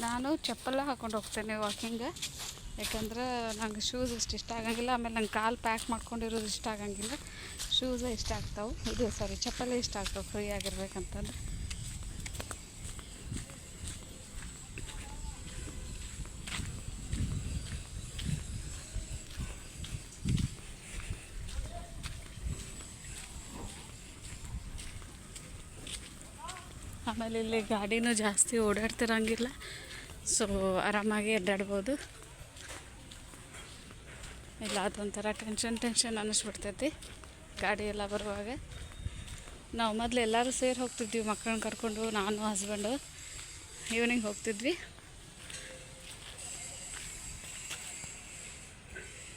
ನಾನು ಚಪ್ಪಲ ಹಾಕ್ಕೊಂಡು ಹೋಗ್ತೇನೆ ವಾಕಿಂಗ್. ಯಾಕಂದ್ರೆ ನಂಗೆ ಶೂಸ್ ಇಷ್ಟ ಆಗಂಗಿಲ್ಲ. ಆಮೇಲೆ ನಂಗೆ ಕಾಲು ಪ್ಯಾಕ್ ಮಾಡ್ಕೊಂಡಿರೋದು ಇಷ್ಟ ಆಗಂಗಿಲ್ಲ. ಶೂಸೇ ಇಷ್ಟ ಆಗ್ತಾವೆ. ಇದು ಚಪ್ಪಲೇ ಇಷ್ಟ ಆಗ್ತಾವೆ ಫ್ರೀ ಆಗಿರ್ಬೇಕಂತಂದ್ರೆ. ಆಮೇಲೆ ಇಲ್ಲಿ ಗಾಡಿನೂ ಜಾಸ್ತಿ ಓಡಾಡ್ತಿರಂಗಿಲ್ಲ. ಸೊ ಆರಾಮಾಗಿ ಅಡ್ಡಾಡ್ಬೋದು. ಇಲ್ಲ ಅದೊಂಥರ ಟೆನ್ಷನ್ ಅನ್ನಿಸ್ಬಿಡ್ತೈತಿ ಗಾಡಿ ಎಲ್ಲ ಬರುವಾಗ. ನಾವು ಮೊದಲು ಎಲ್ಲರೂ ಸೇರಿ ಹೋಗ್ತಿದ್ವಿ, ಮಕ್ಕಳನ್ನ ಕರ್ಕೊಂಡು. ನಾನು ಹಸ್ಬೆಂಡು ಈವ್ನಿಂಗ್ ಹೋಗ್ತಿದ್ವಿ.